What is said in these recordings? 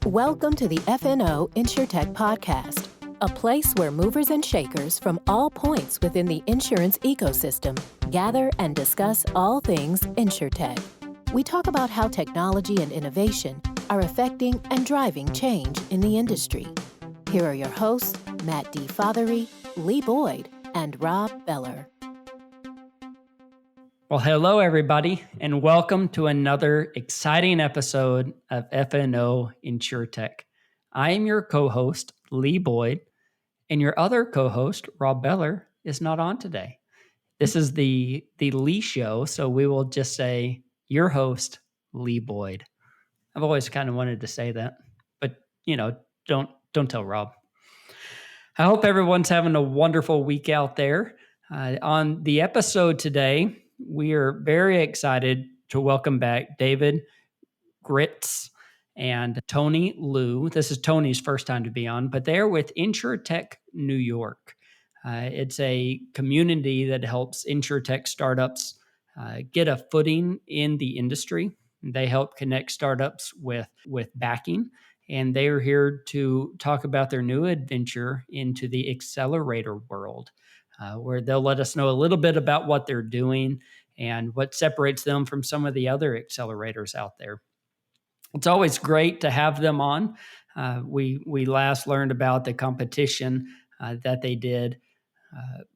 Welcome to the FNO InsureTech podcast, a place where movers and shakers from all points within the insurance ecosystem gather and discuss all things InsureTech. We talk about how technology and innovation are affecting and driving change in the industry. Here are your hosts, Matt D. Fothery, Lee Boyd, and Rob Beller. Well, hello, everybody, and welcome to another exciting episode of FNO InsureTech. I am your co-host, Lee Boyd, and your other co-host, Rob Beller, is not on today. This is the Lee show, so we will just say your host, Lee Boyd. I've always kind of wanted to say that, but don't tell Rob. I hope everyone's having a wonderful week out there. On the episode today, we are very excited to welcome back David Gritz and Tony Liu. This is Tony's first time to be on, but they're with InsureTech New York. It's a community that helps InsureTech startups get a footing in the industry. They help connect startups with backing, and they are here to talk about their new adventure into the accelerator world, where they'll let us know a little bit about what they're doing and what separates them from some of the other accelerators out there. It's always great to have them on. We last learned about the competition that they did.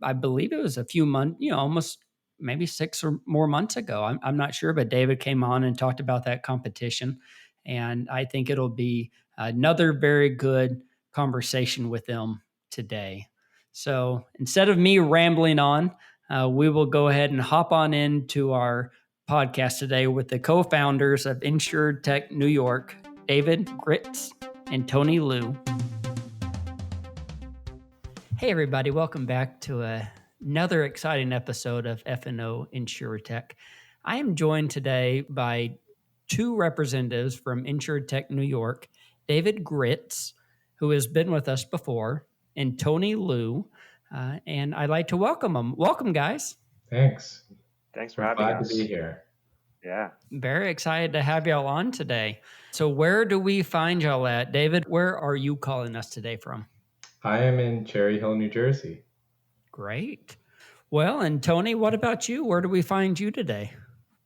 I believe it was a few months, almost maybe 6 or more months ago. I'm not sure, but David came on and talked about that competition. And I think it'll be another very good conversation with them today. So instead of me rambling on, we will go ahead and hop on into our podcast today with the co-founders of InsureTech New York, David Gritz and Tony Liu. Hey, everybody. Welcome back to another exciting episode of FNO InsureTech. I am joined today by two representatives from InsureTech New York, David Gritz, who has been with us before, and Tony Liu. And I'd like to welcome them. Welcome, guys. Thanks. Thanks for having us. Glad to be here. Yeah. Very excited to have y'all on today. So where do we find y'all at? David, where are you calling us today from? I am in Cherry Hill, New Jersey. Great. Well, and Tony, what about you? Where do we find you today?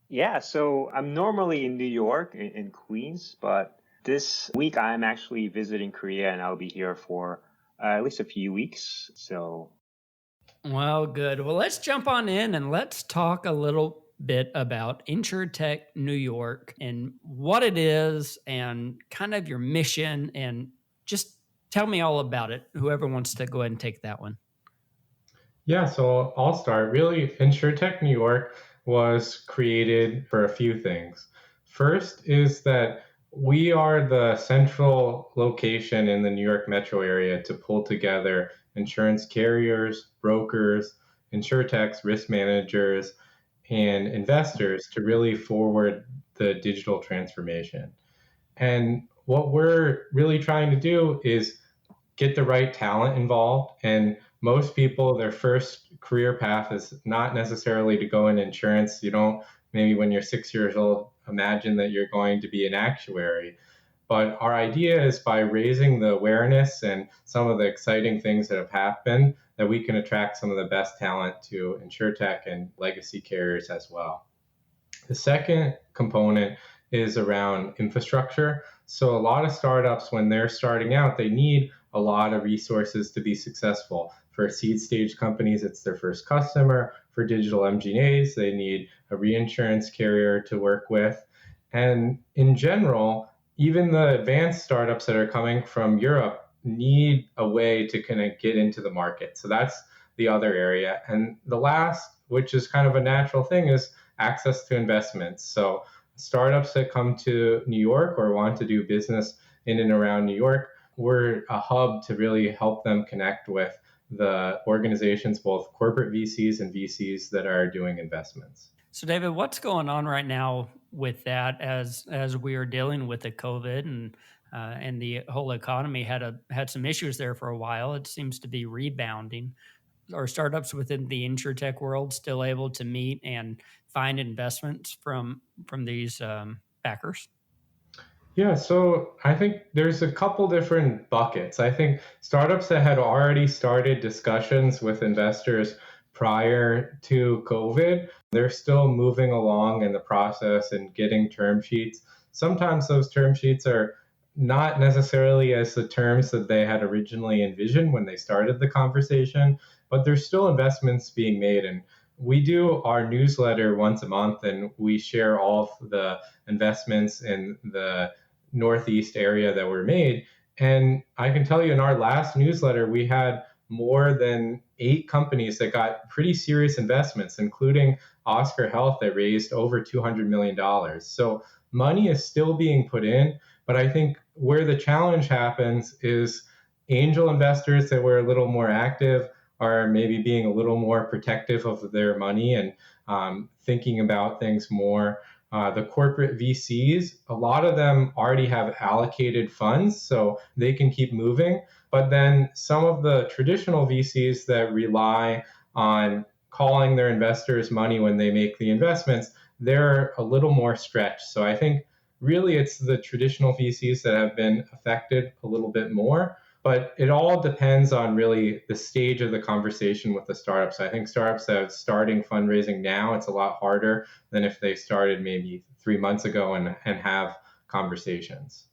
Yeah, so I'm normally in New York, in Queens, but this week I'm actually visiting Korea and I'll be here for at least a few weeks. Well, good. Well, let's jump on in and let's talk a little bit about InsureTech New York and what it is and kind of your mission, and just tell me all about it. Whoever wants to go ahead and take that one. Yeah, so I'll start. Really, InsureTech New York was created for a few things. First is that we are the central location in the New York metro area to pull together insurance carriers, brokers, InsureTechs, risk managers, and investors to really forward the digital transformation. And what we're really trying to do is get the right talent involved. And most people, their first career path is not necessarily to go in insurance. You don't, maybe when you're 6 years old, imagine that you're going to be an actuary. But our idea is by raising the awareness and some of the exciting things that have happened, that we can attract some of the best talent to InsureTech and legacy carriers as well. The second component is around infrastructure. So a lot of startups, when they're starting out, they need a lot of resources to be successful. For seed stage companies, it's their first customer. For digital MGAs, they need a reinsurance carrier to work with. And in general, even the advanced startups that are coming from Europe need a way to kind of get into the market. So that's the other area. And the last, which is kind of a natural thing, is access to investments. So startups that come to New York or want to do business in and around New York, we're a hub to really help them connect with the organizations, both corporate VCs and VCs that are doing investments. So David, what's going on right now with that as we are dealing with the COVID and the whole economy had some issues there for a while? It seems to be rebounding. Are startups within the InsureTech world still able to meet and find investments from these backers? Yeah, so I think there's a couple different buckets. I think startups that had already started discussions with investors prior to COVID, they're still moving along in the process and getting term sheets. Sometimes those term sheets are not necessarily as the terms that they had originally envisioned when they started the conversation, but there's still investments being made. And we do our newsletter once a month and we share all of the investments in the Northeast area that were made. And I can tell you in our last newsletter, we had more than 8 companies that got pretty serious investments, including Oscar Health that raised over $200 million. So money is still being put in. But I think where the challenge happens is angel investors that were a little more active are maybe being a little more protective of their money and thinking about things more. The corporate VCs, a lot of them already have allocated funds, so they can keep moving. But then some of the traditional VCs that rely on calling their investors money when they make the investments, they're a little more stretched. So I think really it's the traditional VCs that have been affected a little bit more. But it all depends on really the stage of the conversation with the startups. I think startups that are starting fundraising now, it's a lot harder than if they started maybe 3 months ago and have conversations.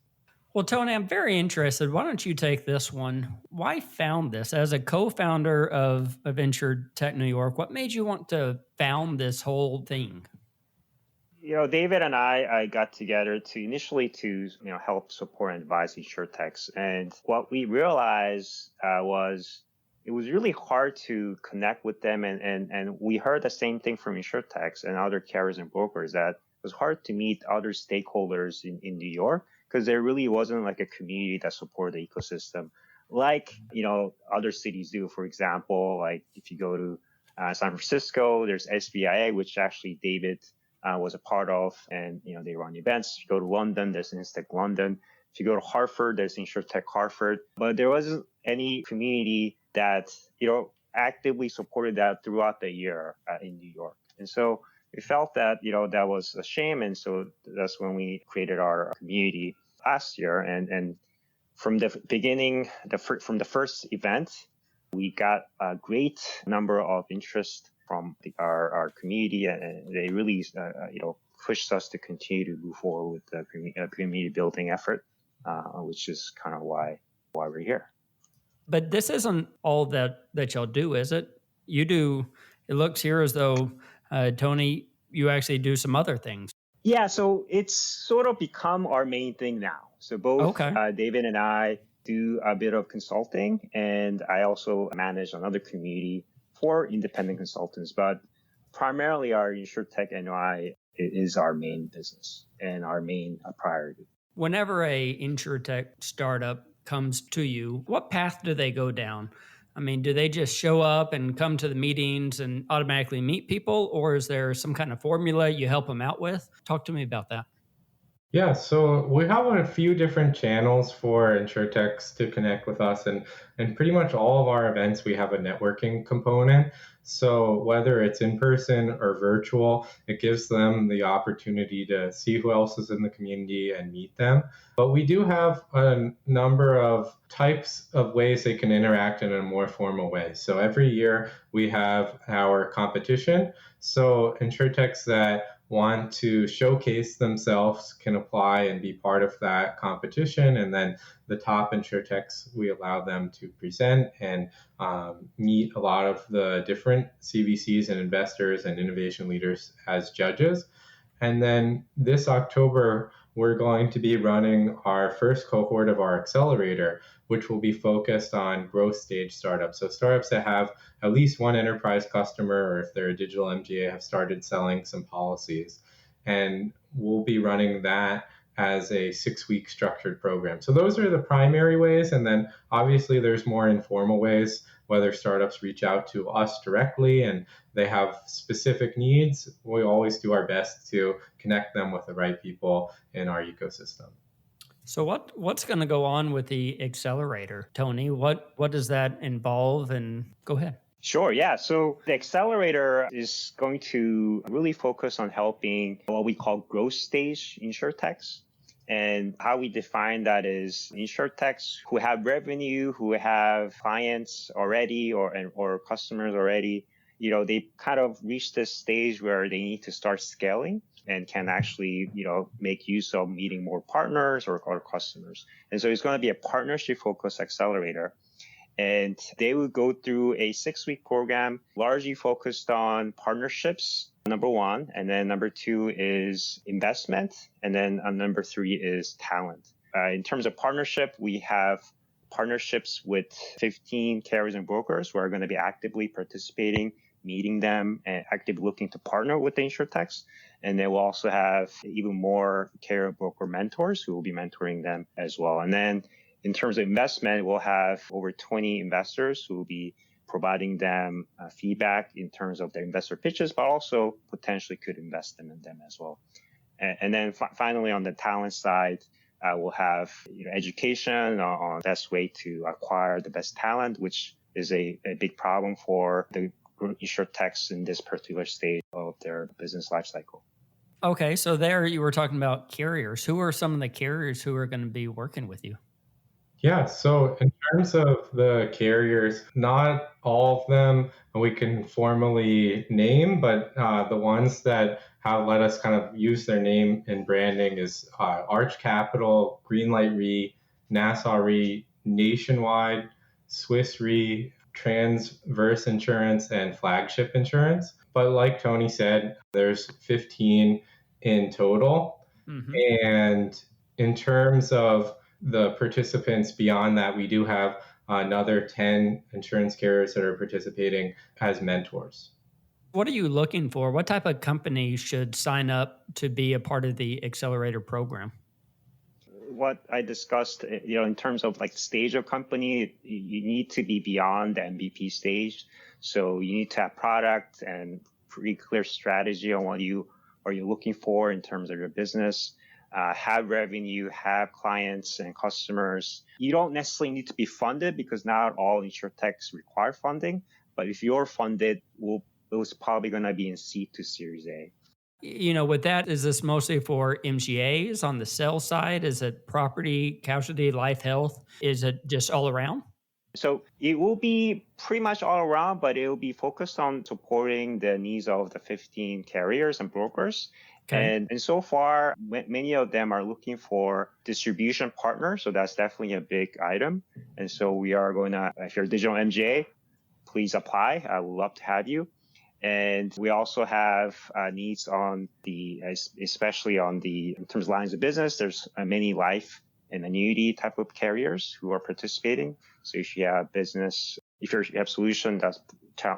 Well, Tony, I'm very interested. Why don't you take this one? Why found this as a co-founder of InsureTech New York? What made you want to found this whole thing? David and I got together to initially to help support and advise InsureTechs, and what we realized was it was really hard to connect with them, and we heard the same thing from InsureTechs and other carriers and brokers that it was hard to meet other stakeholders in New York because there really wasn't like a community that supported the ecosystem like other cities do. For example, like if you go to San Francisco, there's SVIA, which actually David was a part of, and they run events. If you go to London, there's InsureTech London. If you go to Hartford, there's InsureTech Hartford. But there wasn't any community that actively supported that throughout the year in New York. And so we felt that that was a shame, and so that's when we created our community last year. And from the beginning, from the first event, we got a great number of interest from our community, and they really pushed us to continue to move forward with the community building effort, which is kind of why we're here. But this isn't all that y'all do, is it? You do. It looks here as though Tony, you actually do some other things. Yeah, so it's sort of become our main thing now. So both David and I do a bit of consulting, and I also manage another community for independent consultants, but primarily our InsureTech NY is our main business and our main priority. Whenever a InsureTech startup comes to you, what path do they go down? I mean, do they just show up and come to the meetings and automatically meet people, or is there some kind of formula you help them out with? Talk to me about that. Yeah, so we have a few different channels for InsureTechs to connect with us, and pretty much all of our events, we have a networking component. So whether it's in person or virtual, it gives them the opportunity to see who else is in the community and meet them. But we do have a number of types of ways they can interact in a more formal way. So every year we have our competition. So InsureTechs that want to showcase themselves can apply and be part of that competition. And then the top InsureTechs, we allow them to present and meet a lot of the different CVCs and investors and innovation leaders as judges. And then this October, we're going to be running our first cohort of our accelerator, which will be focused on growth stage startups. So startups that have at least one enterprise customer, or if they're a digital MGA, have started selling some policies. And we'll be running that as a 6-week structured program. So those are the primary ways. And then obviously there's more informal ways, whether startups reach out to us directly and they have specific needs. We always do our best to connect them with the right people in our ecosystem. So what's going to go on with the accelerator, Tony? What does that involve? And go ahead. Sure, yeah. So the accelerator is going to really focus on helping what we call growth stage InsureTechs. And how we define that is InsurTechs who have revenue, who have clients already or customers already, they kind of reach this stage where they need to start scaling and can actually, make use of meeting more partners or customers. And so it's going to be a partnership-focused accelerator. And they will go through a 6-week program, largely focused on partnerships, number one. And then number two is investment. And then number three is talent. In terms of partnership, we have partnerships with 15 carriers and brokers who are going to be actively participating, meeting them, and actively looking to partner with the InsurTechs. And then we'll also have even more carrier broker mentors who will be mentoring them as well. And then in terms of investment, we'll have over 20 investors who will be providing them feedback in terms of their investor pitches, but also potentially could invest in them as well. And then finally, on the talent side, we'll have education on the best way to acquire the best talent, which is a big problem for the InsurTechs in this particular stage of their business lifecycle. Okay, so there you were talking about carriers. Who are some of the carriers who are going to be working with you? Yeah, so in terms of the carriers, not all of them we can formally name, but the ones that have let us kind of use their name and branding is Arch Capital, Greenlight Re, Nassau Re, Nationwide, Swiss Re, Transverse Insurance, and Flagship Insurance. But like Tony said, there's 15 in total. Mm-hmm. And in terms of the participants beyond that, we do have another 10 insurance carriers that are participating as mentors. What are you looking for? What type of company should sign up to be a part of the accelerator program? What I discussed, in terms of like stage of company, you need to be beyond the MVP stage. So you need to have product and pretty clear strategy on what you are looking for in terms of your business. Have revenue, have clients and customers. You don't necessarily need to be funded because not all InsurTechs require funding. But if you're funded, it was probably going to be in C to Series A. With that, is this mostly for MGAs on the sales side? Is it property, casualty, life, health? Is it just all around? So it will be pretty much all around, but it will be focused on supporting the needs of the 15 carriers and brokers. Okay. And so far, many of them are looking for distribution partners. So that's definitely a big item. And so we are going to, if you're a digital MGA, please apply. I would love to have you. And we also have needs on especially on in terms of lines of business, there's many life and annuity type of carriers who are participating. So if you have if you have solution that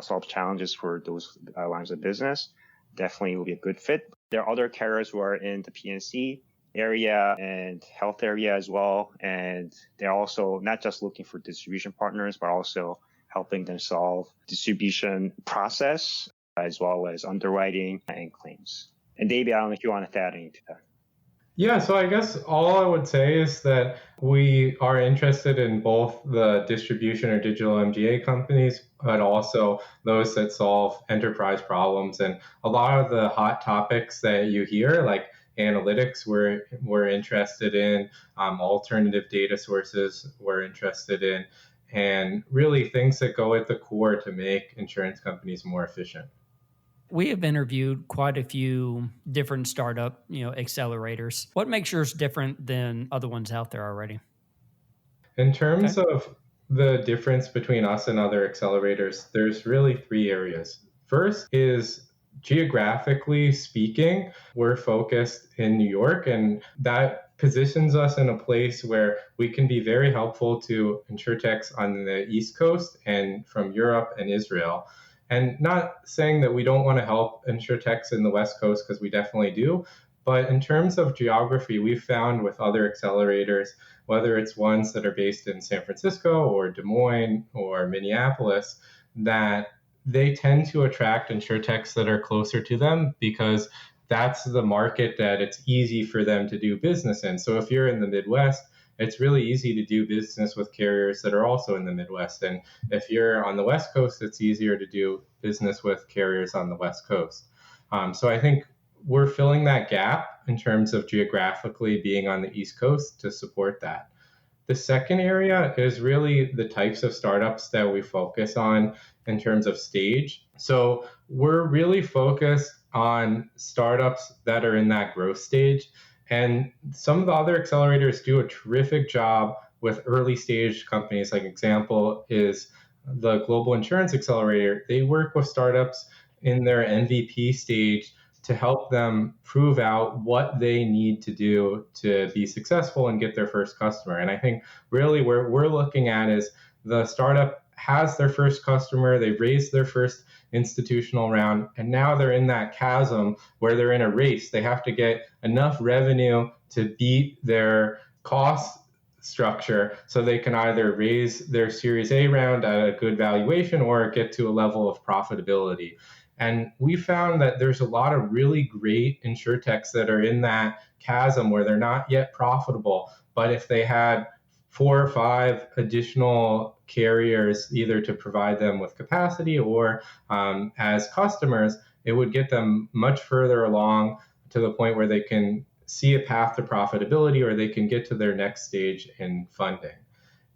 solves challenges for those lines of business, definitely will be a good fit. There are other carriers who are in the P&C area and health area as well. And they're also not just looking for distribution partners, but also helping them solve distribution process as well as underwriting and claims. And David, I don't know if you want to add anything to that. Yeah, so I guess all I would say is that we are interested in both the distribution or digital MGA companies, but also those that solve enterprise problems. And a lot of the hot topics that you hear, like analytics, we're interested in, alternative data sources we're interested in, and really things that go at the core to make insurance companies more efficient. We have interviewed quite a few different startup, accelerators. What makes yours different than other ones out there already? In terms of the difference between us and other accelerators, there's really 3 areas. First is geographically speaking, we're focused in New York, and that positions us in a place where we can be very helpful to InsurTechs on the East Coast and from Europe and Israel. And not saying that we don't want to help InsurTechs in the West Coast, because we definitely do. But in terms of geography, we've found with other accelerators, whether it's ones that are based in San Francisco or Des Moines or Minneapolis, that they tend to attract InsurTechs that are closer to them because that's the market that it's easy for them to do business in. So if you're in the Midwest, it's really easy to do business with carriers that are also in the Midwest. And if you're on the West Coast, it's easier to do business with carriers on the West Coast. So I think we're filling that gap in terms of geographically being on the East Coast to support that. The second area is really the types of startups that we focus on in terms of stage. So we're really focused on startups that are in that growth stage. And some of the other accelerators do a terrific job with early stage companies. Like example is the Global Insurance Accelerator. They work with startups in their MVP stage to help them prove out what they need to do to be successful and get their first customer. And I think really where we're looking at is the startup has their first customer, they've raised their first institutional round, and now they're in that chasm where they're in a race. They have to get enough revenue to beat their cost structure so they can either raise their Series A round at a good valuation or get to a level of profitability. And we found that there's a lot of really great insurtechs that are in that chasm where they're not yet profitable. But if they had 4 or 5 additional carriers, either to provide them with capacity or as customers, it would get them much further along to the point where they can see a path to profitability or they can get to their next stage in funding.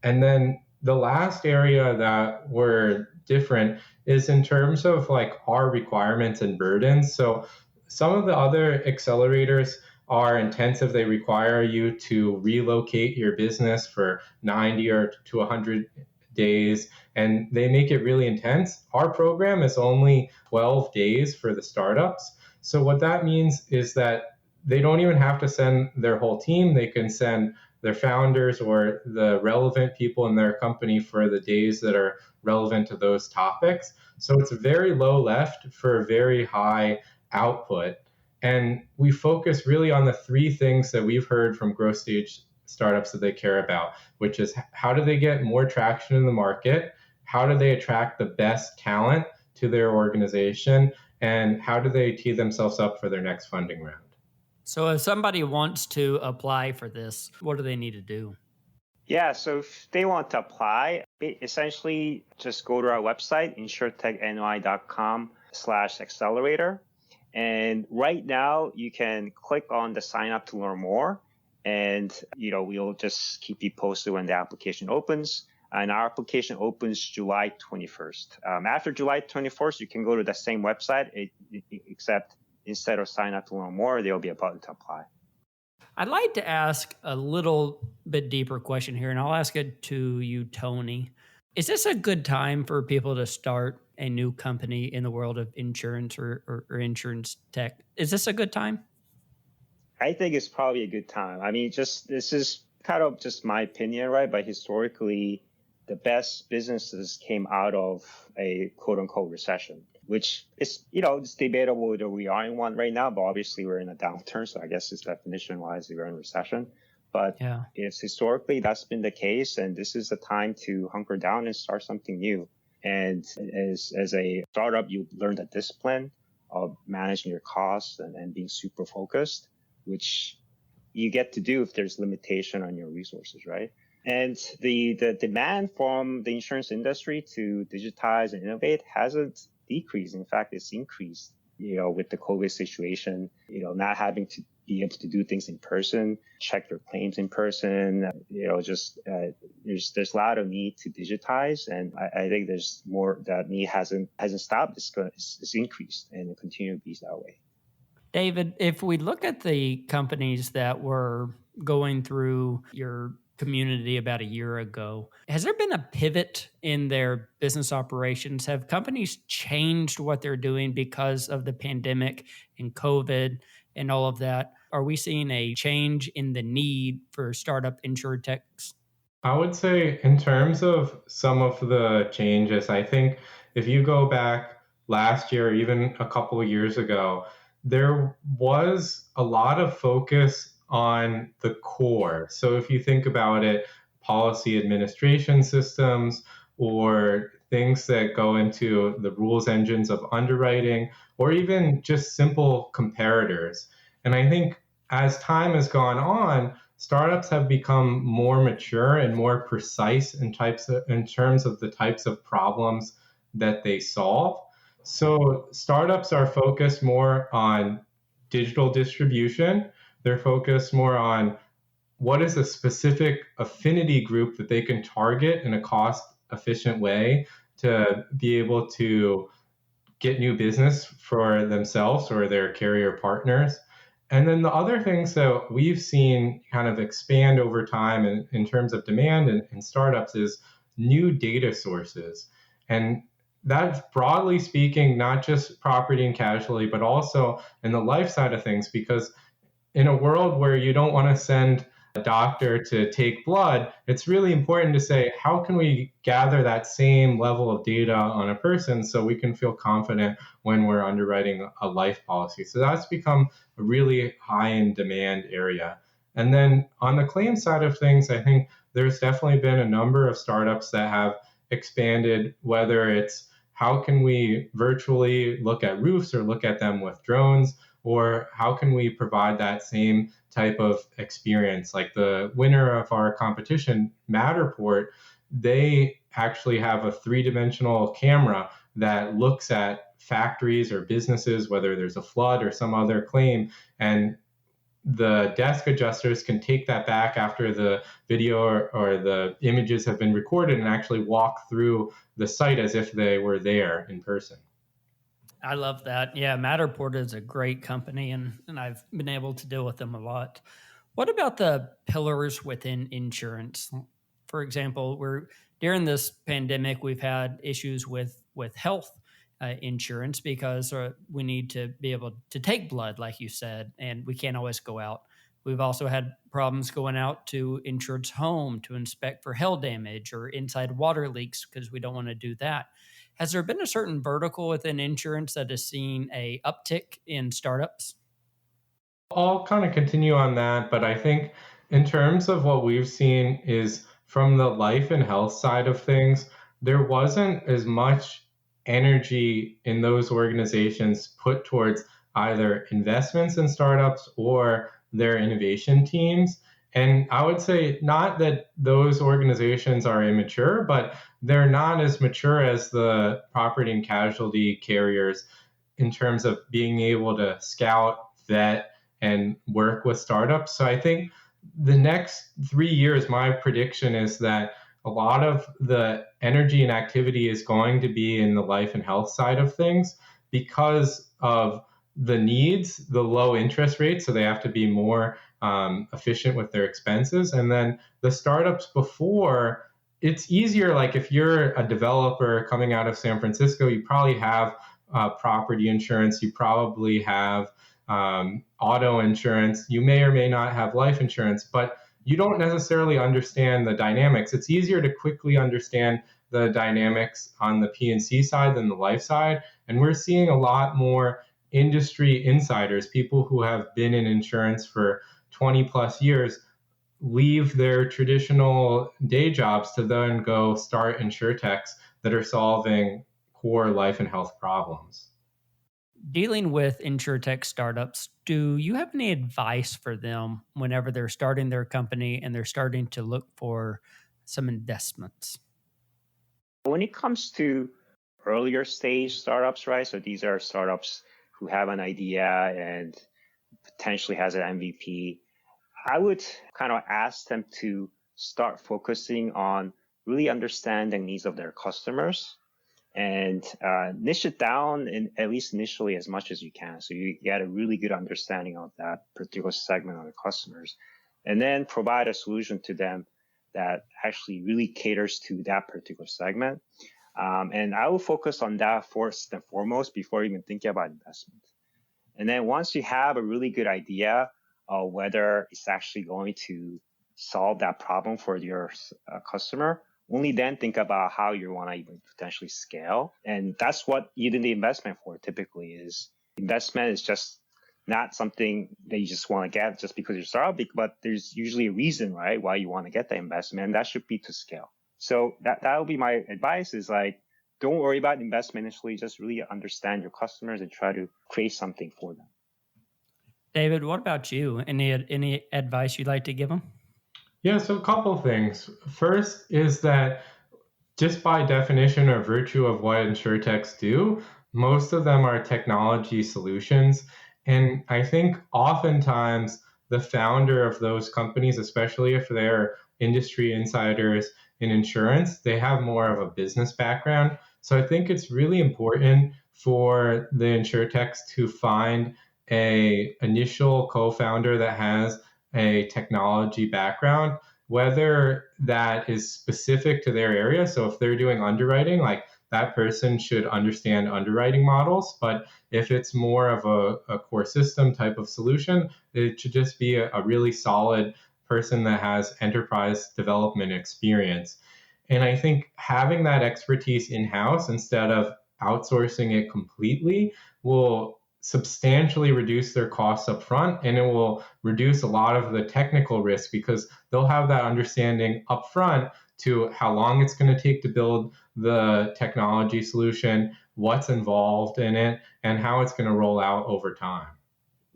And then the last area that we're different is in terms of like our requirements and burdens. So some of the other accelerators are intensive. They require you to relocate your business for 90 or to 100 days, and they make it really intense. Our program is only 12 days for the startups. So what that means is that they don't even have to send their whole team. They can send their founders or the relevant people in their company for the days that are relevant to those topics. So it's very low left for very high output. And we focus really on the 3 things that we've heard from growth stage startups that they care about, which is how do they get more traction in the market? How do they attract the best talent to their organization? And how do they tee themselves up for their next funding round? So if somebody wants to apply for this, what do they need to do? Yeah, so if they want to apply, essentially just go to our website, InsureTechNY.com/accelerator. And right now you can click on the sign up to learn more. And, we'll just keep you posted when the application opens. And our application opens July 21st. After July 21st, you can go to the same website, except instead of sign up to learn more, there'll be a button to apply. I'd like to ask a little bit deeper question here, and I'll ask it to you, Tony. Is this a good time for people to start a new company in the world of insurance or insurance tech? Is this a good time? I think it's probably a good time. I mean, this is kind of just my opinion, right? But historically, the best businesses came out of a quote unquote recession, which is, it's debatable whether we are in one right now, but obviously we're in a downturn. So I guess it's definition wise, we're in recession. But it's historically that's been the case. And this is the time to hunker down and start something new. And as a startup, you learn the discipline of managing your costs and being super focused, which you get to do if there's limitation on your resources, right? And the demand from the insurance industry to digitize and innovate hasn't decreased. In fact, it's increased, with the COVID situation, not having to be able to do things in person, check your claims in person, there's a lot of need to digitize. And I think there's more that need hasn't stopped. It's increased and will continue to be that way. David, if we look at the companies that were going through your community about a year ago, has there been a pivot in their business operations? Have companies changed what they're doing because of the pandemic and COVID and all of that? Are we seeing a change in the need for startup insurtechs? I would say in terms of some of the changes, I think if you go back last year, even a couple of years ago, there was a lot of focus on the core. So if you think about it, policy administration systems or things that go into the rules engines of underwriting, or even just simple comparators. And I think as time has gone on, startups have become more mature and more precise in terms of the types of problems that they solve. So startups are focused more on digital distribution. They're focused more on what is a specific affinity group that they can target in a cost-efficient way to be able to get new business for themselves or their carrier partners. And then the other things that we've seen kind of expand over time in terms of demand in startups is new data sources. And that's broadly speaking, not just property and casualty, but also in the life side of things, because in a world where you don't want to send a doctor to take blood, it's really important to say, how can we gather that same level of data on a person so we can feel confident when we're underwriting a life policy? So that's become a really high in demand area. And then on the claim side of things, I think there's definitely been a number of startups that have expanded, whether it's how can we virtually look at roofs or look at them with drones, or how can we provide that same type of experience? Like the winner of our competition, Matterport, they actually have a 3-dimensional camera that looks at factories or businesses, whether there's a flood or some other claim, and the desk adjusters can take that back after the video or the images have been recorded and actually walk through the site as if they were there in person. I love that. Yeah, Matterport is a great company, and I've been able to deal with them a lot. What about the pillars within insurance? For example, during this pandemic, we've had issues with health insurance because we need to be able to take blood, like you said, and we can't always go out. We've also had problems going out to insured's home to inspect for hail damage or inside water leaks because we don't want to do that. Has there been a certain vertical within insurance that has seen a uptick in startups? I'll kind of continue on that, but I think in terms of what we've seen is from the life and health side of things, there wasn't as much energy in those organizations put towards either investments in startups or their innovation teams. And I would say not that those organizations are immature, but they're not as mature as the property and casualty carriers in terms of being able to scout, vet, and work with startups. So I think the next 3 years, my prediction is that a lot of the energy and activity is going to be in the life and health side of things because of the needs, the low interest rates, so they have to be more efficient with their expenses. And then the startups before, it's easier, like if you're a developer coming out of San Francisco, you probably have property insurance, you probably have auto insurance, you may or may not have life insurance, but you don't necessarily understand the dynamics. It's easier to quickly understand the dynamics on the P&C side than the life side. And we're seeing a lot more industry insiders, people who have been in insurance for 20 plus years, leave their traditional day jobs to then go start InsureTechs that are solving core life and health problems. Dealing with InsureTech startups, do you have any advice for them whenever they're starting their company and they're starting to look for some investments? When it comes to earlier stage startups, right? So these are startups who have an idea and potentially has an MVP. I would kind of ask them to start focusing on really understanding the needs of their customers and niche it down, at least initially, as much as you can. So you get a really good understanding of that particular segment of the customers, and then provide a solution to them that actually really caters to that particular segment. And I will focus on that first and foremost before even thinking about investment. And then once you have a really good idea of whether it's actually going to solve that problem for your customer, only then think about how you want to even potentially scale. And that's what you do the investment for typically. Is investment is just not something that you just want to get just because you're startup, but there's usually a reason, right, why you want to get the investment, and that should be to scale. So that would be my advice, is like, don't worry about investment initially, just really understand your customers and try to create something for them. David, what about you? Any advice you'd like to give them? Yeah, so a couple things. First is that just by definition or virtue of what InsureTechs do, most of them are technology solutions. And I think oftentimes the founder of those companies, especially if they're industry insiders in insurance, they have more of a business background. So I think it's really important for the insurtechs to find a initial co-founder that has a technology background, whether that is specific to their area. So if they're doing underwriting, like that person should understand underwriting models. But if it's more of a core system type of solution, it should just be a really solid person that has enterprise development experience. And I think having that expertise in-house instead of outsourcing it completely will substantially reduce their costs up front, and it will reduce a lot of the technical risk because they'll have that understanding up front to how long it's going to take to build the technology solution, what's involved in it, and how it's going to roll out over time.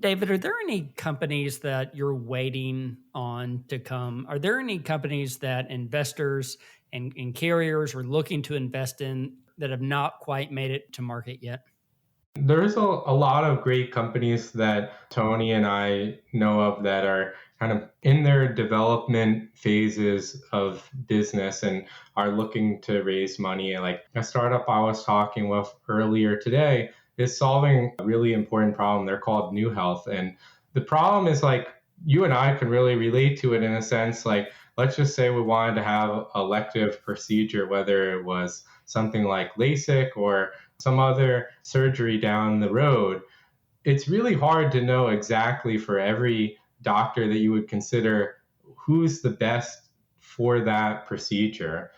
David, are there any companies that you're waiting on to come? Are there any companies that investors and carriers are looking to invest in that have not quite made it to market yet? There's a lot of great companies that Tony and I know of that are kind of in their development phases of business and are looking to raise money. Like a startup I was talking with earlier today is solving a really important problem. They're called New Health. And the problem is like you and I can really relate to it in a sense. Like, let's just say we wanted to have elective procedure, whether it was something like LASIK or some other surgery down the road. It's really hard to know exactly for every doctor that you would consider who's the best for that procedure.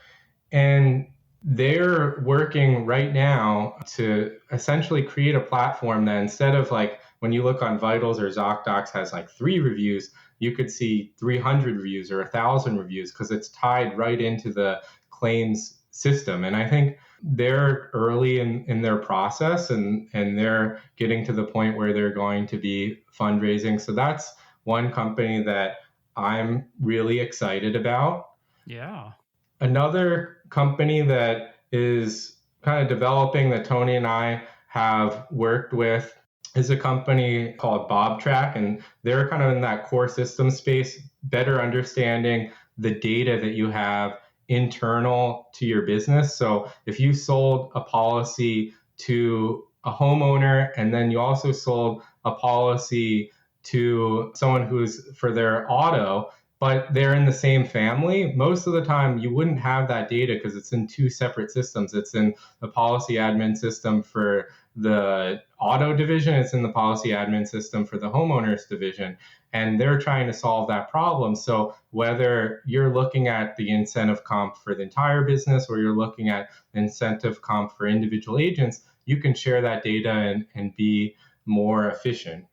And they're working right now to essentially create a platform that instead of like when you look on Vitals or ZocDocs has like 3 reviews, you could see 300 reviews or 1,000 reviews because it's tied right into the claims system. And I think they're early in their process and they're getting to the point where they're going to be fundraising. So that's one company that I'm really excited about. Yeah. Another company that is kind of developing that Tony and I have worked with is a company called BobTrack, and they're kind of in that core system space, better understanding the data that you have internal to your business. So if you sold a policy to a homeowner and then you also sold a policy to someone who's for their auto, but they're in the same family, most of the time you wouldn't have that data because it's in 2 separate systems. It's in the policy admin system for the auto division, it's in the policy admin system for the homeowners division. And they're trying to solve that problem. So whether you're looking at the incentive comp for the entire business or you're looking at incentive comp for individual agents, you can share that data and be more efficient.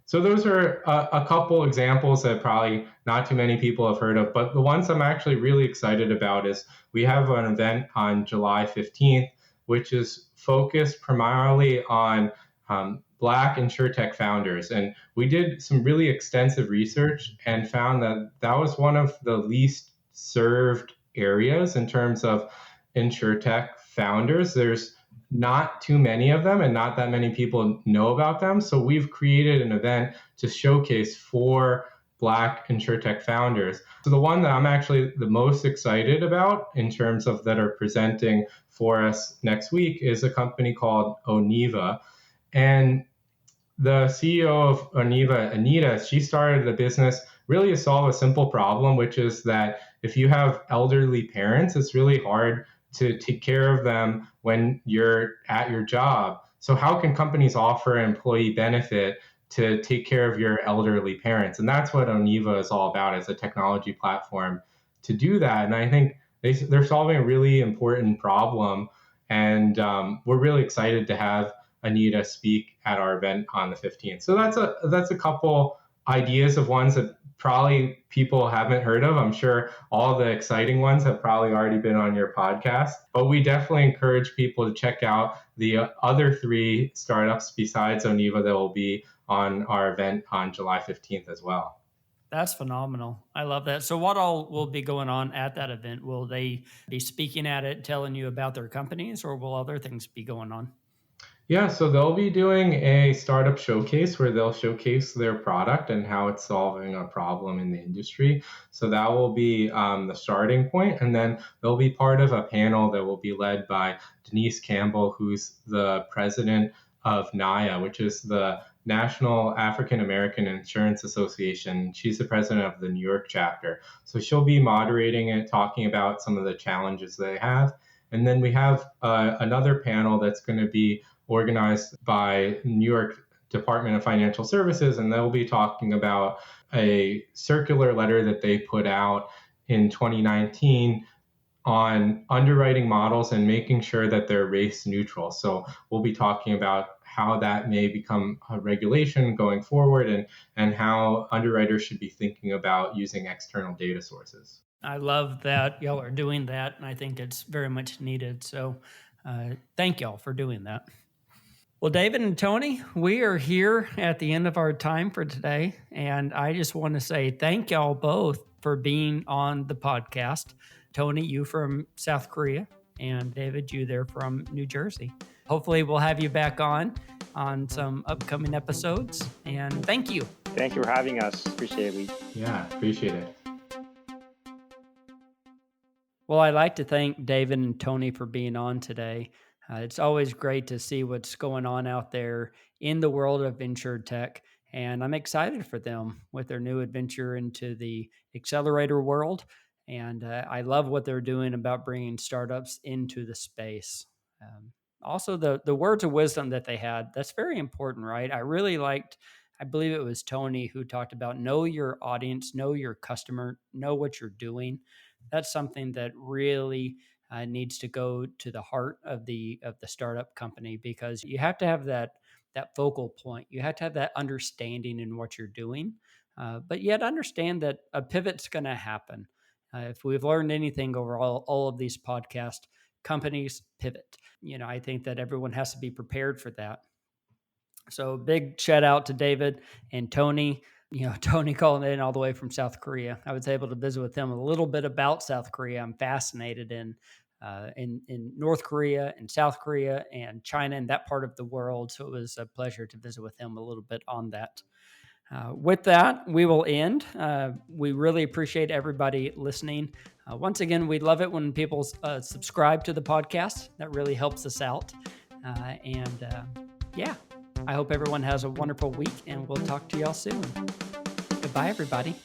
So those are a couple examples that probably not too many people have heard of, but the ones I'm actually really excited about is we have an event on July 15th, which is focused primarily on Black InsurTech founders. And we did some really extensive research and found that that was one of the least served areas in terms of InsurTech founders. There's not too many of them and not that many people know about them. So we've created an event to showcase 4 Black InsurTech founders. So the one that I'm actually the most excited about in terms of that are presenting for us next week is a company called Oniva. And the CEO of Oniva, Anita, she started the business really to solve a simple problem, which is that if you have elderly parents, it's really hard to take care of them when you're at your job. So how can companies offer an employee benefit to take care of your elderly parents? And that's what Oniva is all about, as a technology platform to do that. And I think they're solving a really important problem. And we're really excited to have Anita speak at our event on the 15th. So that's a couple ideas of ones that probably people haven't heard of. I'm sure all the exciting ones have probably already been on your podcast, but we definitely encourage people to check out the other 3 startups besides Oniva that will be on our event on July 15th as well. That's phenomenal. I love that. So what all will be going on at that event? Will they be speaking at it, telling you about their companies, or will other things be going on? Yeah, so they'll be doing a startup showcase where they'll showcase their product and how it's solving a problem in the industry. So that will be the starting point. And then they'll be part of a panel that will be led by Denise Campbell, who's the president of NIA, which is the National African American Insurance Association. She's the president of the New York chapter. So she'll be moderating it, talking about some of the challenges they have. And then we have another panel that's going to be organized by New York Department of Financial Services, and they'll be talking about a circular letter that they put out in 2019 on underwriting models and making sure that they're race neutral. So we'll be talking about how that may become a regulation going forward and how underwriters should be thinking about using external data sources. I love that y'all are doing that, and I think it's very much needed. So thank y'all for doing that. Well, David and Tony, we are here at the end of our time for today, and I just want to say thank y'all both for being on the podcast. Tony, you from South Korea, and David, you there from New Jersey. Hopefully we'll have you back on some upcoming episodes, and thank you. Thank you for having us. Appreciate it. Yeah, appreciate it. Well, I'd like to thank David and Tony for being on today. It's always great to see what's going on out there in the world of InsureTech, and I'm excited for them with their new adventure into the accelerator world. And I love what they're doing about bringing startups into the space. Also, the words of wisdom that they had, that's very important, right? I really liked, I believe it was Tony who talked about know your audience, know your customer, know what you're doing. That's something that really needs to go to the heart of the startup company, because you have to have that focal point. You have to have that understanding in what you're doing, but yet understand that a pivot's going to happen. If we've learned anything over all of these podcasts, companies pivot. I think that everyone has to be prepared for that. So big shout out to David and Tony. Tony calling in all the way from South Korea. I was able to visit with him a little bit about South Korea. I'm fascinated in North Korea and South Korea and China and that part of the world. So it was a pleasure to visit with him a little bit on that. With that, we will end. We really appreciate everybody listening. Once again, we love it when people subscribe to the podcast. That really helps us out. I hope everyone has a wonderful week, and we'll talk to y'all soon. Goodbye, everybody.